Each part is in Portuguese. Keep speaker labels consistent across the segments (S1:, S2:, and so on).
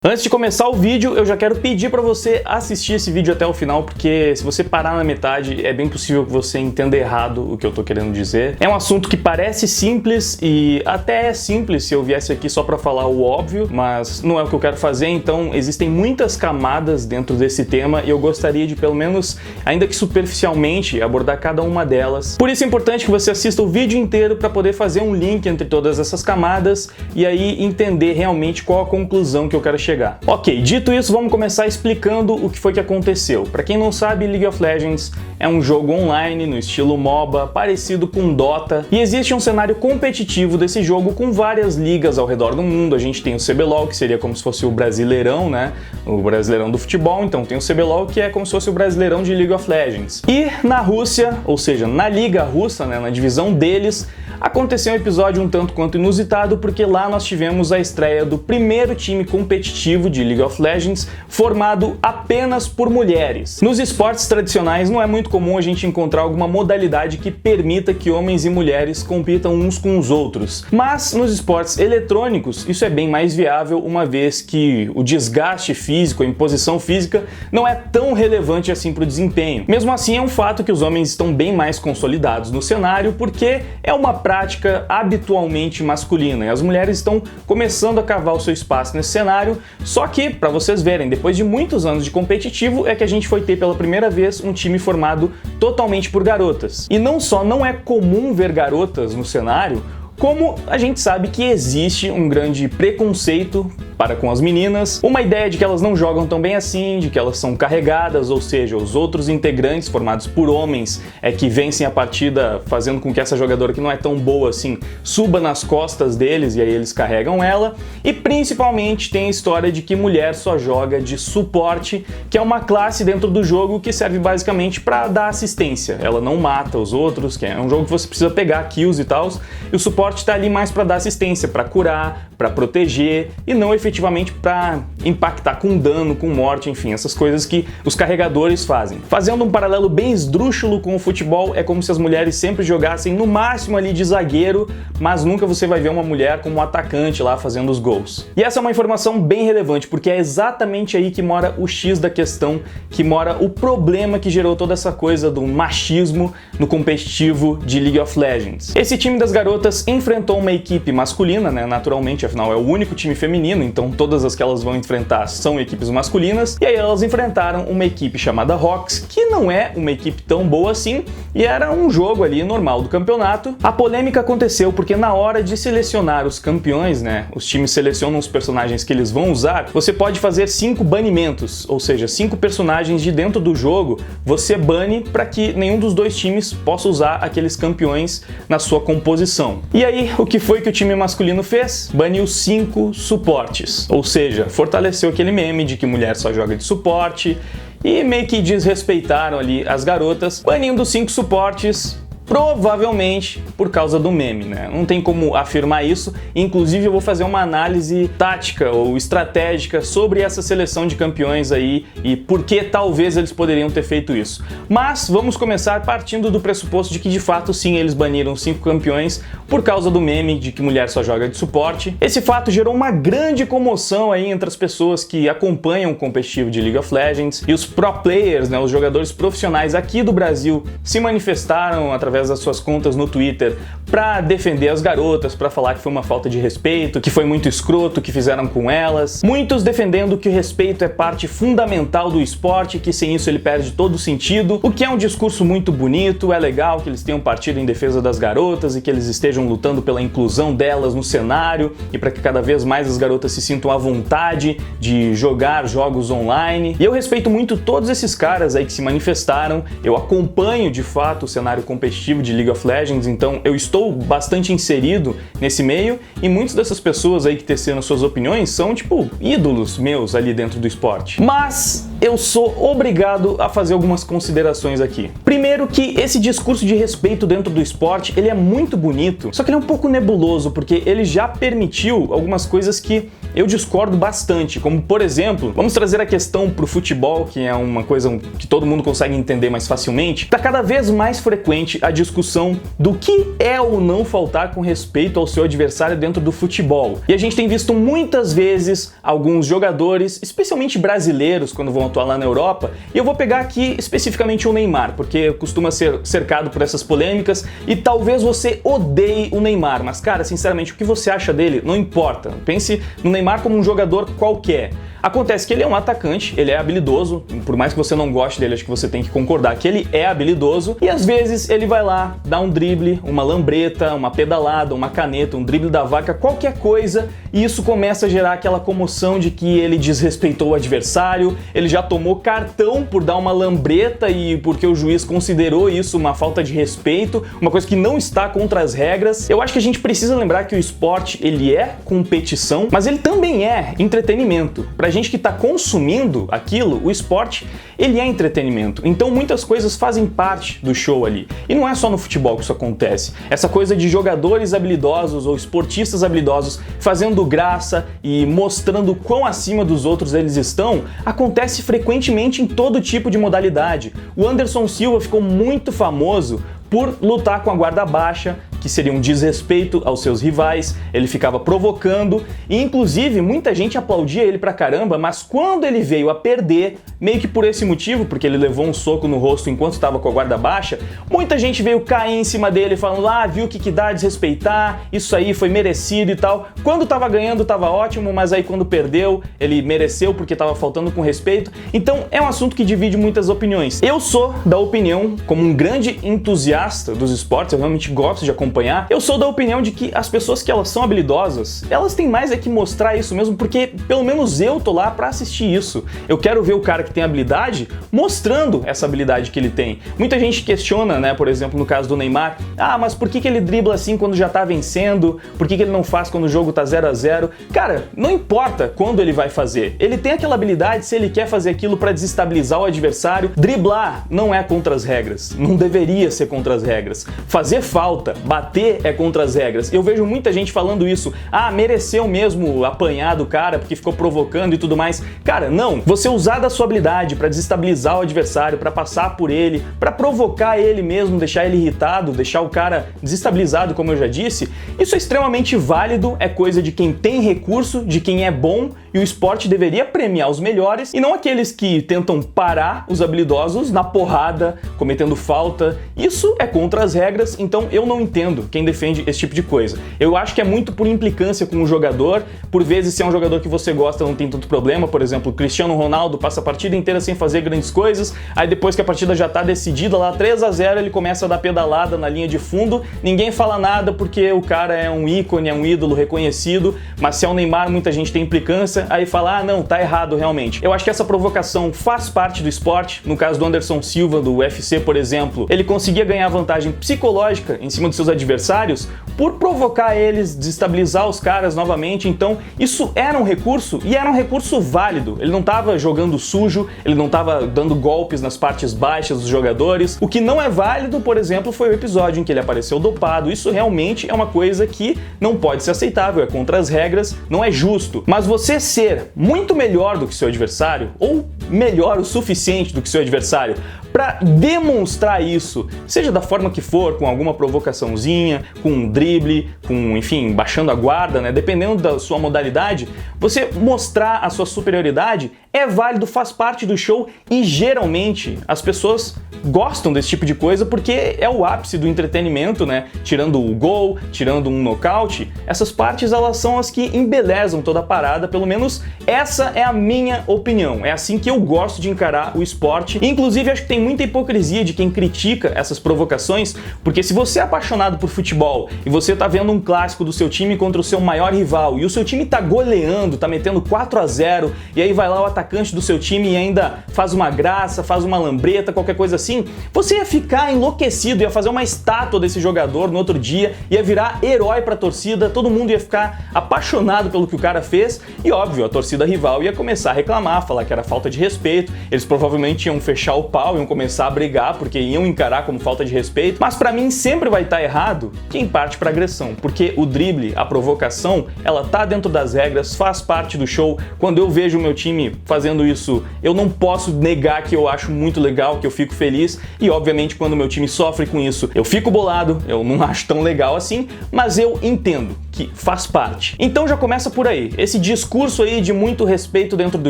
S1: Antes de começar o vídeo, eu já quero pedir para você assistir esse vídeo até o final, porque se você parar na metade, é bem possível que você entenda errado o que eu tô querendo dizer. É um assunto que parece simples e até é simples se eu viesse aqui só para falar o óbvio, mas não é o que eu quero fazer, então existem muitas camadas dentro desse tema e eu gostaria de pelo menos, ainda que superficialmente, abordar cada uma delas. Por isso é importante que você assista o vídeo inteiro para poder fazer um link entre todas essas camadas e aí entender realmente qual a conclusão que eu quero chegar. Ok, dito isso, vamos começar explicando o que foi que aconteceu. Para quem não sabe, League of Legends é um jogo online no estilo MOBA, parecido com Dota, e existe um cenário competitivo desse jogo com várias ligas ao redor do mundo. A gente tem o CBLOL, que seria como se fosse o Brasileirão, né? O Brasileirão do futebol, então tem o CBLOL, que é como se fosse o Brasileirão de League of Legends. E na Rússia, ou seja, na Liga Russa, né, na divisão deles, aconteceu um episódio um tanto quanto inusitado, porque lá nós tivemos a estreia do primeiro time competitivo de League of Legends formado apenas por mulheres. Nos esportes tradicionais não é muito comum a gente encontrar alguma modalidade que permita que homens e mulheres compitam uns com os outros, mas nos esportes eletrônicos isso é bem mais viável, uma vez que o desgaste físico, a imposição física não é tão relevante assim para o desempenho. Mesmo assim, é um fato que os homens estão bem mais consolidados no cenário, porque é uma prática habitualmente masculina e as mulheres estão começando a cavar o seu espaço nesse cenário. Só que, para vocês verem, depois de muitos anos de competitivo, é que a gente foi ter pela primeira vez um time formado totalmente por garotas. E não só não é comum ver garotas no cenário, como a gente sabe que existe um grande preconceito para com as meninas, uma ideia de que elas não jogam tão bem assim, de que elas são carregadas, ou seja, os outros integrantes formados por homens é que vencem a partida, fazendo com que essa jogadora que não é tão boa assim suba nas costas deles e aí eles carregam ela. E principalmente tem a história de que mulher só joga de suporte, que é uma classe dentro do jogo que serve basicamente para dar assistência. Ela não mata os outros, que é um jogo que você precisa pegar kills e tal, e o suporte está ali mais para dar assistência, para curar, para proteger e não efetivamente para impactar com dano, com morte, enfim, essas coisas que os carregadores fazem. Fazendo um paralelo bem esdrúxulo com o futebol, é como se as mulheres sempre jogassem no máximo ali de zagueiro, mas nunca você vai ver uma mulher como atacante lá fazendo os gols. E essa é uma informação bem relevante, porque é exatamente aí que mora o X da questão, que mora o problema que gerou toda essa coisa do machismo no competitivo de League of Legends. Esse time das garotas enfrentou uma equipe masculina, né, naturalmente, afinal é o único time feminino, então todas as que elas vão enfrentar são equipes masculinas, e aí elas enfrentaram uma equipe chamada Rox, que não é uma equipe tão boa assim, e era um jogo ali normal do campeonato. A polêmica aconteceu porque na hora de selecionar os campeões, né, os times selecionam os personagens que eles vão usar, você pode fazer 5 banimentos, ou seja, 5 personagens de dentro do jogo você bane para que nenhum dos dois times possa usar aqueles campeões na sua composição. E aí, o que foi que o time masculino fez? Baniu 5 suportes, ou seja, fortaleceu aquele meme de que mulher só joga de suporte e meio que desrespeitaram ali as garotas, banindo 5 suportes, provavelmente por causa do meme, né? Não tem como afirmar isso, inclusive eu vou fazer uma análise tática ou estratégica sobre essa seleção de campeões aí e por que talvez eles poderiam ter feito isso. Mas vamos começar partindo do pressuposto de que de fato sim, eles baniram 5 campeões por causa do meme de que mulher só joga de suporte. Esse fato gerou uma grande comoção aí entre as pessoas que acompanham o competitivo de League of Legends e os pro players, né, os jogadores profissionais aqui do Brasil se manifestaram através das suas contas no Twitter para defender as garotas, para falar que foi uma falta de respeito, que foi muito escroto o que fizeram com elas. Muitos defendendo que o respeito é parte fundamental do esporte, que sem isso ele perde todo o sentido, o que é um discurso muito bonito. É legal que eles tenham partido em defesa das garotas e que eles estejam lutando pela inclusão delas no cenário e para que cada vez mais as garotas se sintam à vontade de jogar jogos online. E eu respeito muito todos esses caras aí que se manifestaram. Eu acompanho de fato o cenário competitivo de League of Legends, então eu estou bastante inserido nesse meio e muitas dessas pessoas aí que teceram suas opiniões são tipo ídolos meus ali dentro do esporte. Mas eu sou obrigado a fazer algumas considerações aqui. Primeiro que esse discurso de respeito dentro do esporte, ele é muito bonito, só que ele é um pouco nebuloso, porque ele já permitiu algumas coisas que eu discordo bastante, como por exemplo, vamos trazer a questão pro futebol, que é uma coisa que todo mundo consegue entender mais facilmente. Tá cada vez mais frequente a discussão do que é ou não faltar com respeito ao seu adversário dentro do futebol. E a gente tem visto muitas vezes alguns jogadores, especialmente brasileiros, quando vão atuar lá na Europa, e eu vou pegar aqui especificamente o Neymar, porque costuma ser cercado por essas polêmicas, e talvez você odeie o Neymar, mas cara, sinceramente, o que você acha dele não importa. Pense no Neymar como um jogador qualquer. Acontece que ele é um atacante, ele é habilidoso, por mais que você não goste dele, acho que você tem que concordar que ele é habilidoso, e às vezes ele vai lá, dá um drible, uma lambreta, uma pedalada, uma caneta, um drible da vaca, qualquer coisa, e isso começa a gerar aquela comoção de que ele desrespeitou o adversário, ele já tomou cartão por dar uma lambreta e porque o juiz considerou isso uma falta de respeito, uma coisa que não está contra as regras. Eu acho que a gente precisa lembrar que o esporte, ele é competição, mas ele também é entretenimento. Pra gente que está consumindo aquilo, o esporte, ele é entretenimento. Então muitas coisas fazem parte do show ali. E não é só no futebol que isso acontece. Essa coisa de jogadores habilidosos ou esportistas habilidosos fazendo graça e mostrando quão acima dos outros eles estão, acontece frequentemente em todo tipo de modalidade. O Anderson Silva ficou muito famoso por lutar com a guarda baixa, que seria um desrespeito aos seus rivais, ele ficava provocando, e inclusive muita gente aplaudia ele pra caramba, mas quando ele veio a perder, meio que por esse motivo, porque ele levou um soco no rosto enquanto estava com a guarda baixa, muita gente veio cair em cima dele falando, viu o que dá desrespeitar, isso aí foi merecido e tal. Quando tava ganhando tava ótimo, mas aí quando perdeu, ele mereceu porque tava faltando com respeito. Então é um assunto que divide muitas opiniões. Eu sou da opinião, como um grande entusiasta dos esportes, eu realmente gosto de acompanhar, eu sou da opinião de que as pessoas que elas são habilidosas, elas têm mais é que mostrar isso mesmo, porque pelo menos eu tô lá pra assistir isso. Eu quero ver o cara que tem habilidade mostrando essa habilidade que ele tem. Muita gente questiona, né, por exemplo, no caso do Neymar, mas por que ele dribla assim quando já tá vencendo? Por que ele não faz quando o jogo tá 0 a 0? Cara, não importa quando ele vai fazer. Ele tem aquela habilidade se ele quer fazer aquilo pra desestabilizar o adversário. Driblar não é contra as regras. Não deveria ser contra as regras. Fazer falta, bater é contra as regras. Eu vejo muita gente falando isso. Mereceu mesmo apanhar do cara porque ficou provocando e tudo mais. Cara, não. Você usar da sua habilidade pra desestabilizar o adversário, pra passar por ele, pra provocar ele mesmo, deixar ele irritado, deixar o cara desestabilizado, como eu já disse, isso é extremamente válido, é coisa de quem tem recurso, de quem é bom, e o esporte deveria premiar os melhores e não aqueles que tentam parar os habilidosos na porrada, cometendo falta. Isso é contra as regras, então eu não entendo quem defende esse tipo de coisa. Eu acho que é muito por implicância com o jogador, por vezes se é um jogador que você gosta não tem tanto problema, por exemplo, o Cristiano Ronaldo passa a partida inteira sem fazer grandes coisas, aí depois que a partida já tá decidida lá 3 a 0, ele começa a dar pedalada na linha de fundo, ninguém fala nada porque o cara é um ícone, é um ídolo reconhecido, mas se é o Neymar muita gente tem implicância, aí fala, não, tá errado realmente. Eu acho que essa provocação faz parte do esporte. No caso do Anderson Silva, do UFC, por exemplo, ele conseguia ganhar vantagem psicológica em cima dos seus adversários por provocar eles, desestabilizar os caras novamente. Então, isso era um recurso e era um recurso válido. Ele não tava jogando sujo, ele não tava dando golpes nas partes baixas dos jogadores. O que não é válido, por exemplo, foi o episódio em que ele apareceu dopado. Isso realmente é uma coisa que não pode ser aceitável, é contra as regras, não é justo. Mas você ser muito melhor do que seu adversário, ou melhor o suficiente do que seu adversário, para demonstrar isso, seja da forma que for, com alguma provocaçãozinha, com um drible, com, enfim, baixando a guarda, né, dependendo da sua modalidade, você mostrar a sua superioridade é válido, faz parte do show e geralmente as pessoas gostam desse tipo de coisa porque é o ápice do entretenimento, né? Tirando o gol, tirando um nocaute, essas partes elas são as que embelezam toda a parada, pelo menos essa é a minha opinião. É assim que eu gosto de encarar o esporte. Inclusive acho que tem muita hipocrisia de quem critica essas provocações, porque se você é apaixonado por futebol e você tá vendo um clássico do seu time contra o seu maior rival e o seu time tá goleando, tá metendo 4-0, e aí vai lá o atacante do seu time e ainda faz uma graça, faz uma lambreta, qualquer coisa assim, você ia ficar enlouquecido, ia fazer uma estátua desse jogador no outro dia, ia virar herói pra torcida, todo mundo ia ficar apaixonado pelo que o cara fez e, óbvio, a torcida rival ia começar a reclamar, falar que era falta de respeito, eles provavelmente iam fechar o pau, iam começar a brigar porque iam encarar como falta de respeito, mas pra mim sempre vai estar errado quem parte pra agressão, porque o drible, a provocação, ela tá dentro das regras, faz parte do show. Quando eu vejo o meu time fazendo isso, eu não posso negar que eu acho muito legal, que eu fico feliz, e obviamente quando o meu time sofre com isso, eu fico bolado, eu não acho tão legal assim, mas eu entendo que faz parte. Então já começa por aí. Esse discurso aí de muito respeito dentro do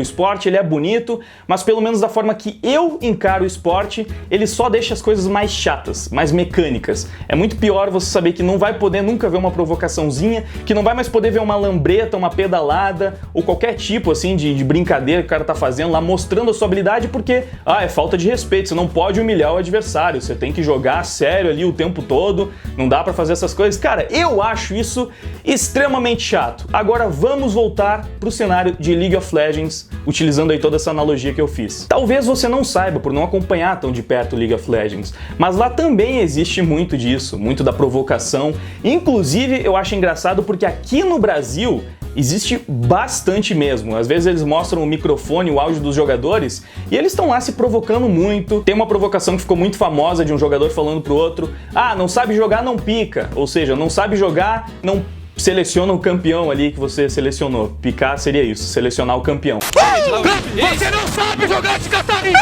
S1: esporte, ele é bonito, mas pelo menos da forma que eu encaro o esporte, ele só deixa as coisas mais chatas, mais mecânicas. É muito pior você saber que não vai poder nunca ver uma provocaçãozinha, que não vai mais poder ver uma lambreta, uma pedalada, ou qualquer tipo assim de brincadeira que o cara tá fazendo lá, mostrando a sua habilidade, porque, é falta de respeito, você não pode humilhar o adversário, você tem que jogar sério ali o tempo todo, não dá pra fazer essas coisas. Cara, eu acho isso extremamente chato. Agora vamos voltar pro cenário de League of Legends, utilizando aí toda essa analogia que eu fiz. Talvez você não saiba por não acompanhar tão de perto League of Legends, mas lá também existe muito disso, muito da provocação. Inclusive, eu acho engraçado porque aqui no Brasil existe bastante mesmo. Às vezes eles mostram o microfone, o áudio dos jogadores, e eles estão lá se provocando muito. Tem uma provocação que ficou muito famosa de um jogador falando pro outro: não sabe jogar, não pica. Ou seja, não sabe jogar, não seleciona o campeão ali que você selecionou. Picar seria isso, selecionar o campeão.
S2: Você não sabe jogar de Catarina!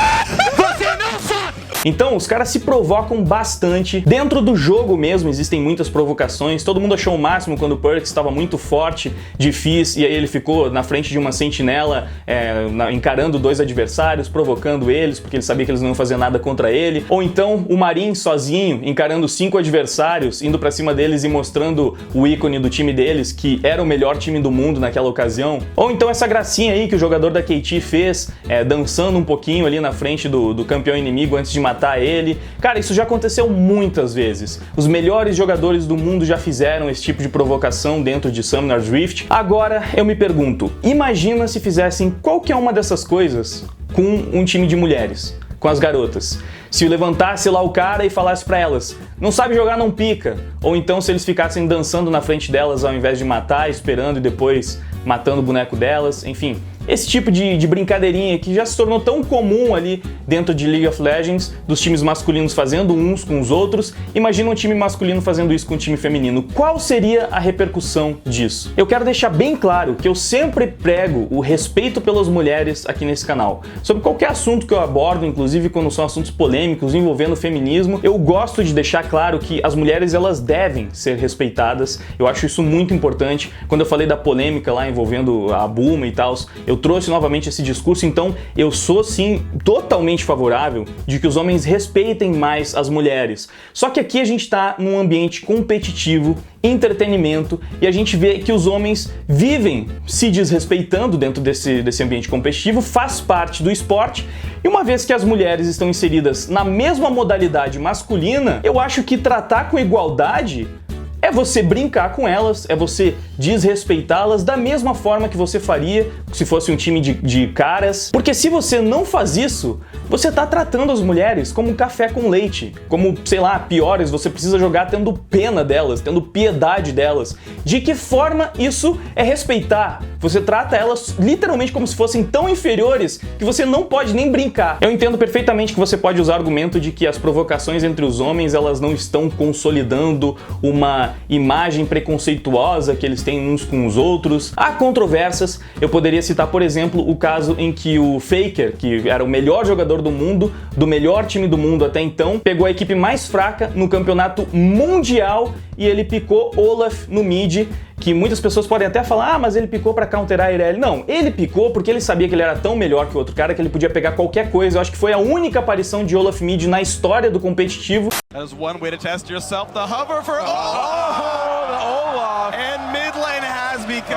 S2: Você não sabe!
S1: Então, os caras se provocam bastante. Dentro do jogo mesmo existem muitas provocações. Todo mundo achou o máximo quando o Perkz estava muito forte de Fizz e aí ele ficou na frente de uma sentinela encarando dois adversários, provocando eles, porque ele sabia que eles não iam fazer nada contra ele. Ou então o Marin sozinho, encarando 5 adversários, indo pra cima deles e mostrando o ícone do time deles, que era o melhor time do mundo naquela ocasião. Ou então essa gracinha aí que o jogador da KT fez, dançando um pouquinho ali na frente do campeão inimigo antes de matar ele. Cara, isso já aconteceu muitas vezes. Os melhores jogadores do mundo já fizeram esse tipo de provocação dentro de Summoner's Rift. Agora, eu me pergunto, imagina se fizessem qualquer uma dessas coisas com um time de mulheres, com as garotas. Se levantasse lá o cara e falasse pra elas: não sabe jogar, não pica. Ou então se eles ficassem dançando na frente delas ao invés de matar, esperando e depois matando o boneco delas, enfim. Esse tipo de brincadeirinha que já se tornou tão comum ali dentro de League of Legends, dos times masculinos fazendo uns com os outros. Imagina um time masculino fazendo isso com um time feminino. Qual seria a repercussão disso? Eu quero deixar bem claro que eu sempre prego o respeito pelas mulheres aqui nesse canal. Sobre qualquer assunto que eu abordo, inclusive quando são assuntos polêmicos envolvendo feminismo, eu gosto de deixar claro que as mulheres, elas devem ser respeitadas. Eu acho isso muito importante. Quando eu falei da polêmica lá envolvendo a Bulma e tal, eu trouxe novamente esse discurso. Então eu sou sim totalmente favorável de que os homens respeitem mais as mulheres. Só que aqui a gente está num ambiente competitivo, entretenimento, e a gente vê que os homens vivem se desrespeitando dentro desse ambiente competitivo, faz parte do esporte, e uma vez que as mulheres estão inseridas na mesma modalidade masculina, eu acho que tratar com igualdade é você brincar com elas, é você desrespeitá-las da mesma forma que você faria se fosse um time de caras. Porque se você não faz isso, você tá tratando as mulheres como um café com leite, como, sei lá, piores, você precisa jogar tendo pena delas, tendo piedade delas. De que forma isso é respeitar? Você trata elas literalmente como se fossem tão inferiores que você não pode nem brincar. Eu entendo perfeitamente que você pode usar o argumento de que as provocações entre os homens, elas não estão consolidando uma imagem preconceituosa que eles têm uns com os outros. Há controvérsias. Eu poderia citar, por exemplo, o caso em que o Faker, que era o melhor jogador do mundo, do melhor time do mundo até então, pegou a equipe mais fraca no campeonato mundial e ele picou Olaf no mid, que muitas pessoas podem até falar: mas ele picou pra counterar a Irelia. Não, ele picou porque ele sabia que ele era tão melhor que o outro cara que ele podia pegar qualquer coisa. Eu acho que foi a única aparição de Olaf mid na história do competitivo.
S2: As one way to test yourself, the hover for the Olaf, and mid lane has become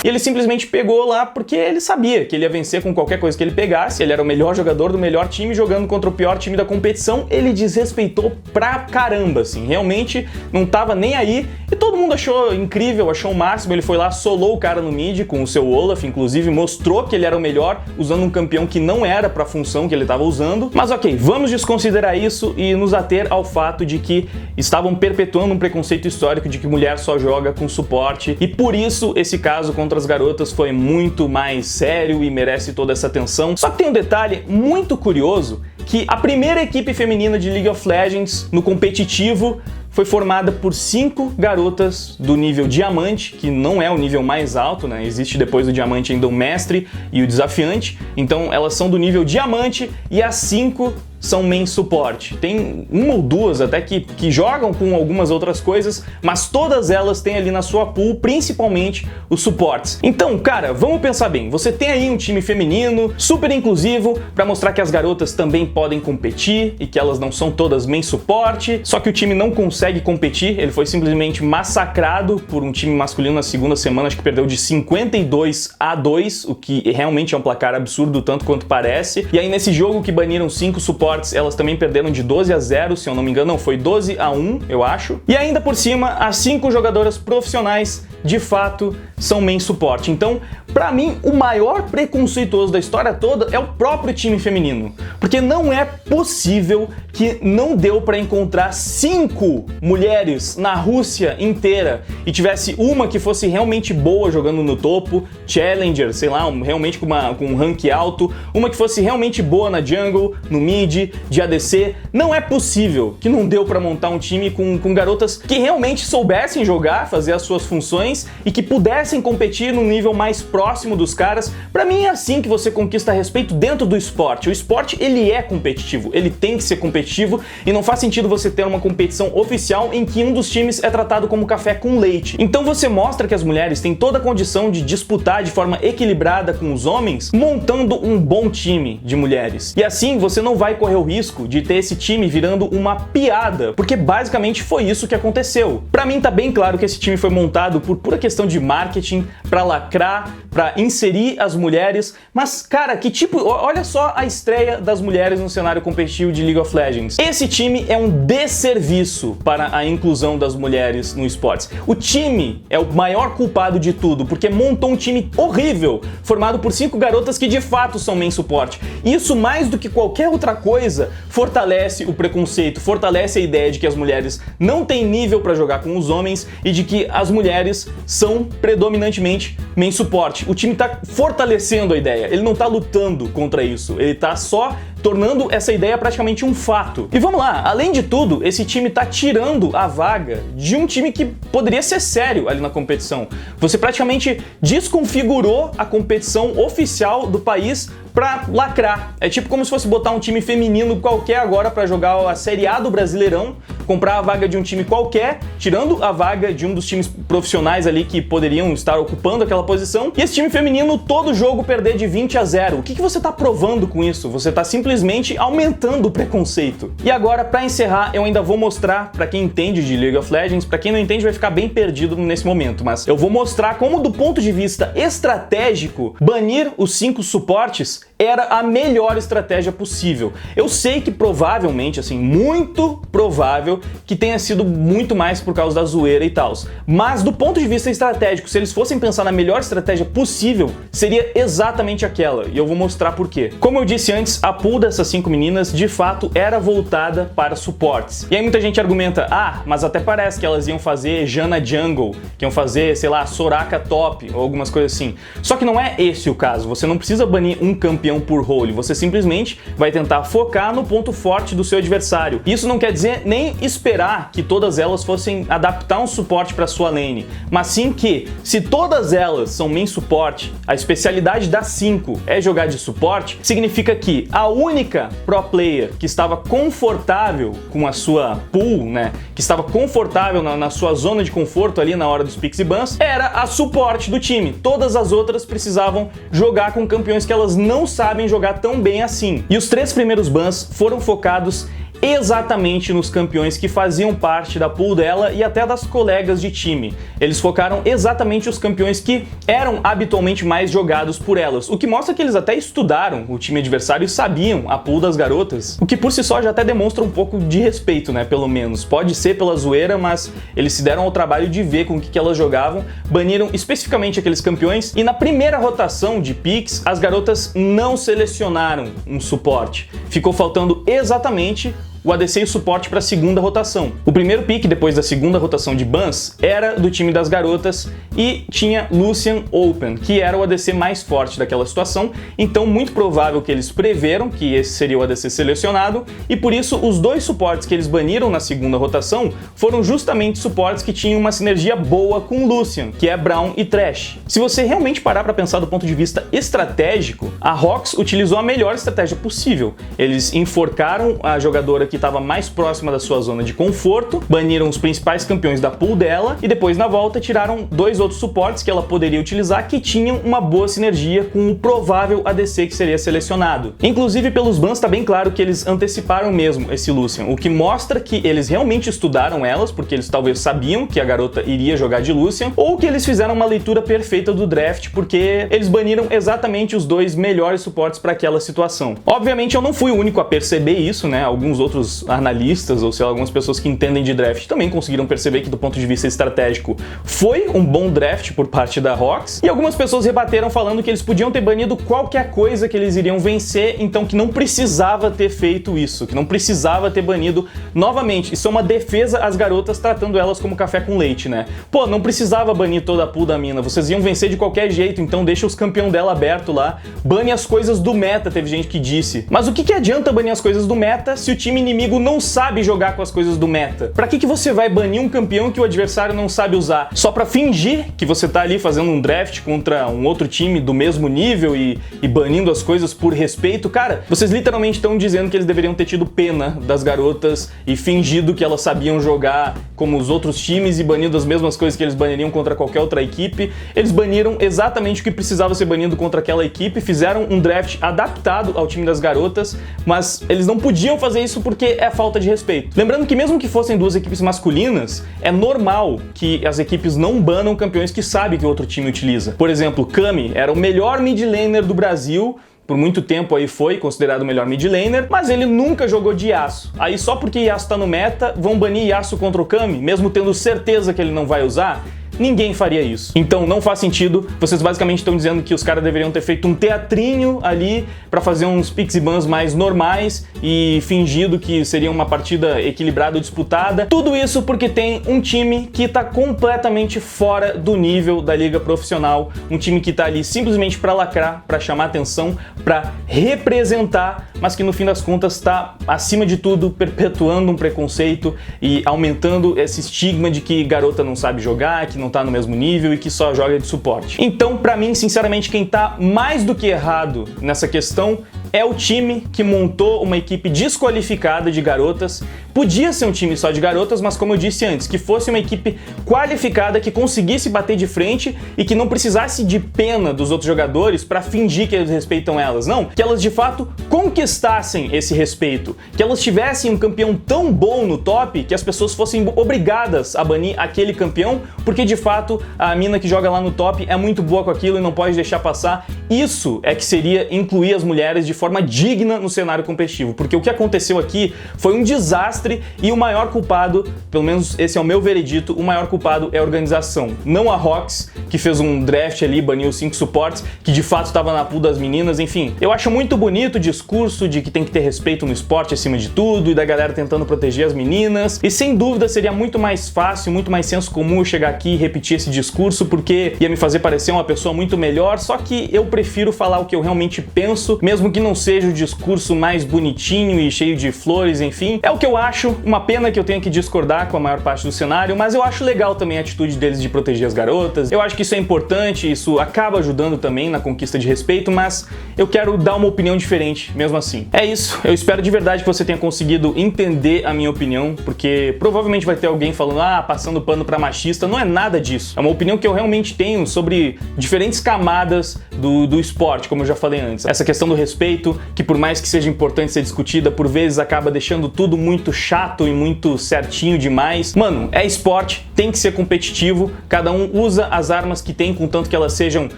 S1: E ele simplesmente pegou lá porque ele sabia que ele ia vencer com qualquer coisa que ele pegasse. Ele era o melhor jogador do melhor time jogando contra o pior time da competição. Ele desrespeitou pra caramba, assim. Realmente não tava nem aí. E todo mundo achou incrível, achou o máximo. Ele foi lá, solou o cara no mid com o seu Olaf, inclusive mostrou que ele era o melhor usando um campeão que não era pra função que ele tava usando. Mas ok, vamos desconsiderar isso e nos ater ao fato de que estavam perpetuando um preconceito histórico de que mulher só joga com suporte. E por isso esse caso contra as garotas foi muito mais sério e merece toda essa atenção. Só que tem um detalhe muito curioso, que a primeira equipe feminina de League of Legends no competitivo foi formada por 5 garotas do nível diamante, que não é o nível mais alto, né? Existe depois do diamante ainda o mestre e o desafiante. Então elas são do nível diamante e as 5 são main suporte. Tem uma ou duas até que jogam com algumas outras coisas, mas todas elas têm ali na sua pool, principalmente os suportes. Então, cara, vamos pensar bem. Você tem aí um time feminino, super inclusivo, para mostrar que as garotas também podem competir e que elas não são todas main suporte, só que o time não consegue competir, ele foi simplesmente massacrado por um time masculino na segunda semana, acho que perdeu de 52-2, o que realmente é um placar absurdo, tanto quanto parece. E aí nesse jogo que baniram 5 suportes, elas também perderam de 12-0, se eu não me engano, não, foi 12-1, eu acho. E ainda por cima, as 5 jogadoras profissionais, de fato, são main suporte. Então, pra mim, o maior preconceituoso da história toda é o próprio time feminino. Porque não é possível que não deu pra encontrar 5 mulheres na Rússia inteira e tivesse uma que fosse realmente boa jogando no topo, challenger, sei lá, realmente com um rank alto, uma que fosse realmente boa na jungle, no mid, de ADC. Não é possível que não deu pra montar um time com garotas que realmente soubessem jogar, fazer as suas funções e que pudessem competir no nível mais próximo dos caras. Pra mim é assim que você conquista respeito dentro do esporte. O esporte, ele é competitivo, ele tem que ser competitivo e não faz sentido você ter uma competição oficial em que um dos times é tratado como café com leite. Então você mostra que as mulheres têm toda a condição de disputar de forma equilibrada com os homens, montando um bom time de mulheres. E assim você não vai correr o risco de ter esse time virando uma piada, porque basicamente foi isso que aconteceu. Pra mim tá bem claro que esse time foi montado por pura questão de marketing, pra lacrar, pra inserir as mulheres, mas cara, que tipo, olha só a estreia das mulheres no cenário competitivo de League of Legends. Esse time é um desserviço para a inclusão das mulheres no esportes. O time é o maior culpado de tudo, porque montou um time horrível, formado por 5 garotas que de fato são main suporte. Isso, mais do que qualquer outra coisa, fortalece o preconceito, fortalece a ideia de que as mulheres não têm nível para jogar com os homens e de que as mulheres são predominantemente main suporte. O time tá fortalecendo a ideia, ele não tá lutando contra isso, ele tá só tornando essa ideia praticamente um fato. E vamos lá, além de tudo, esse time tá tirando a vaga de um time que poderia ser sério ali na competição. Você praticamente desconfigurou a competição oficial do país pra lacrar. É tipo como se fosse botar um time feminino qualquer agora pra jogar a Série A do Brasileirão, comprar a vaga de um time qualquer, tirando a vaga de um dos times profissionais ali que poderiam estar ocupando aquela posição, e esse time feminino todo jogo perder de 20-0. O que você tá provando com isso? Você tá simplesmente aumentando o preconceito. E agora, pra encerrar, eu ainda vou mostrar, pra quem entende de League of Legends, pra quem não entende vai ficar bem perdido nesse momento, mas eu vou mostrar como, do ponto de vista estratégico, banir os 5 suportes era a melhor estratégia possível. Eu sei que provavelmente, assim, muito provável que tenha sido muito mais por causa da zoeira e tal, mas do ponto de vista estratégico, se eles fossem pensar na melhor estratégia possível, seria exatamente aquela, e eu vou mostrar por quê. Como eu disse antes, a pool dessas 5 meninas de fato era voltada para suportes. E aí muita gente argumenta, mas até parece que elas iam fazer Janna Jungle, que iam fazer, sei lá, Soraka Top, ou algumas coisas assim. Só que não é esse o caso, você não precisa banir um campeão por role, você simplesmente vai tentar focar no ponto forte do seu adversário. Isso não quer dizer nem esperar que todas elas fossem adaptar um suporte para sua lane, mas sim que, se todas elas são main suporte, a especialidade das 5 é jogar de suporte, significa que a única pro player que estava confortável com a sua pool, né, que estava confortável na sua zona de conforto ali na hora dos picks e bans, era a suporte do time. Todas as outras precisavam jogar com campeões que elas não sabem jogar tão bem assim. E os 3 primeiros bans foram focados exatamente nos campeões que faziam parte da pool dela e até das colegas de time. Eles focaram exatamente os campeões que eram habitualmente mais jogados por elas, o que mostra que eles até estudaram o time adversário e sabiam a pool das garotas, o que por si só já até demonstra um pouco de respeito, né, pelo menos. Pode ser pela zoeira, mas eles se deram ao trabalho de ver com o que elas jogavam, baniram especificamente aqueles campeões e na primeira rotação de picks, as garotas não selecionaram um suporte. Ficou faltando exatamente o ADC e o suporte para a segunda rotação. O primeiro pick depois da segunda rotação de bans era do time das garotas e tinha Lucian Open, que era o ADC mais forte daquela situação, então muito provável que eles preveram que esse seria o ADC selecionado e por isso os dois suportes que eles baniram na segunda rotação foram justamente suportes que tinham uma sinergia boa com Lucian, que é Braum e Thresh. Se você realmente parar para pensar do ponto de vista estratégico, a Rox utilizou a melhor estratégia possível. Eles enforcaram a jogadora que estava mais próxima da sua zona de conforto, baniram os principais campeões da pool dela e depois na volta tiraram dois outros suportes que ela poderia utilizar que tinham uma boa sinergia com o provável ADC que seria selecionado. Inclusive pelos bans está bem claro que eles anteciparam mesmo esse Lucian, o que mostra que eles realmente estudaram elas, porque eles talvez sabiam que a garota iria jogar de Lucian, ou que eles fizeram uma leitura perfeita do draft, porque eles baniram exatamente os dois melhores suportes para aquela situação. Obviamente eu não fui o único a perceber isso, né? Alguns outros analistas, ou sei lá, algumas pessoas que entendem de draft também conseguiram perceber que do ponto de vista estratégico foi um bom draft por parte da Rox, e algumas pessoas rebateram falando que eles podiam ter banido qualquer coisa que eles iriam vencer, então que não precisava ter feito isso, que não precisava ter banido novamente. Isso é uma defesa às garotas tratando elas como café com leite, né? Pô, não precisava banir toda a pool da mina, vocês iam vencer de qualquer jeito, então deixa os campeões dela aberto lá, bane as coisas do meta, teve gente que disse. Mas o que adianta banir as coisas do meta se o time inimigo não sabe jogar com as coisas do meta? Pra que você vai banir um campeão que o adversário não sabe usar? Só pra fingir que você tá ali fazendo um draft contra um outro time do mesmo nível e banindo as coisas por respeito? Cara, vocês literalmente estão dizendo que eles deveriam ter tido pena das garotas e fingido que elas sabiam jogar como os outros times e banido as mesmas coisas que eles baniriam contra qualquer outra equipe. Eles baniram exatamente o que precisava ser banido contra aquela equipe, fizeram um draft adaptado ao time das garotas, mas eles não podiam fazer isso porque é falta de respeito. Lembrando que mesmo que fossem duas equipes masculinas, é normal que as equipes não banam campeões que sabem que o outro time utiliza. Por exemplo, Kami era o melhor mid laner do Brasil, por muito tempo aí foi considerado o melhor mid laner, mas ele nunca jogou de Yasuo. Aí só porque Yasuo tá no meta, vão banir Yasuo contra o Kami, mesmo tendo certeza que ele não vai usar? Ninguém faria isso. Então não faz sentido. Vocês basicamente estão dizendo que os caras deveriam ter feito um teatrinho ali pra fazer uns picks e bans mais normais e fingido que seria uma partida equilibrada ou disputada. Tudo isso porque tem um time que tá completamente fora do nível da liga profissional, um time que tá ali simplesmente pra lacrar, pra chamar atenção, pra representar, mas que no fim das contas tá, acima de tudo, perpetuando um preconceito e aumentando esse estigma de que garota não sabe jogar, que não tá no mesmo nível e que só joga de suporte. Então, pra mim, sinceramente, quem tá mais do que errado nessa questão é o time que montou uma equipe desqualificada de garotas. Podia ser um time só de garotas, mas como eu disse antes, que fosse uma equipe qualificada, que conseguisse bater de frente e que não precisasse de pena dos outros jogadores pra fingir que eles respeitam elas. Não, que elas de fato conquistassem esse respeito, que elas tivessem um campeão tão bom no top que as pessoas fossem obrigadas a banir aquele campeão, porque de fato a mina que joga lá no top é muito boa com aquilo e não pode deixar passar. Isso é que seria incluir as mulheres de forma digna no cenário competitivo, porque o que aconteceu aqui foi um desastre e o maior culpado, pelo menos esse é o meu veredito, o maior culpado é a organização, não a Rox, que fez um draft ali, baniu 5 suportes, que de fato estava na pool das meninas. Enfim, eu acho muito bonito o discurso de que tem que ter respeito no esporte acima de tudo e da galera tentando proteger as meninas, e sem dúvida seria muito mais fácil, muito mais senso comum eu chegar aqui e repetir esse discurso, porque ia me fazer parecer uma pessoa muito melhor, só que eu prefiro falar o que eu realmente penso, mesmo que não seja o discurso mais bonitinho e cheio de flores, enfim. É o que eu acho, uma pena que eu tenha que discordar com a maior parte do cenário, mas eu acho legal também a atitude deles de proteger as garotas. Eu acho que isso é importante, isso acaba ajudando também na conquista de respeito, mas eu quero dar uma opinião diferente mesmo assim. É isso, eu espero de verdade que você tenha conseguido entender a minha opinião, porque provavelmente vai ter alguém falando, passando pano pra machista. Não é nada disso, é uma opinião que eu realmente tenho sobre diferentes camadas do esporte, como eu já falei antes. Essa questão do respeito jeito que, por mais que seja importante ser discutida, por vezes acaba deixando tudo muito chato e muito certinho demais. Mano, é esporte, tem que ser competitivo, cada um usa as armas que tem, contanto que elas sejam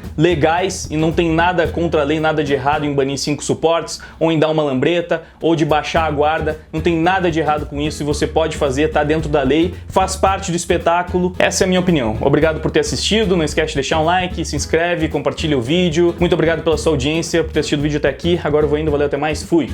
S1: legais e não tem nada contra a lei, nada de errado em banir 5 suportes, ou em dar uma lambreta, ou de baixar a guarda, não tem nada de errado com isso e você pode fazer, tá dentro da lei, faz parte do espetáculo. Essa é a minha opinião. Obrigado por ter assistido, não esquece de deixar um like, se inscreve, compartilha o vídeo. Muito obrigado pela sua audiência, por ter assistido o vídeo até aqui. Agora eu vou indo, valeu, até mais, fui!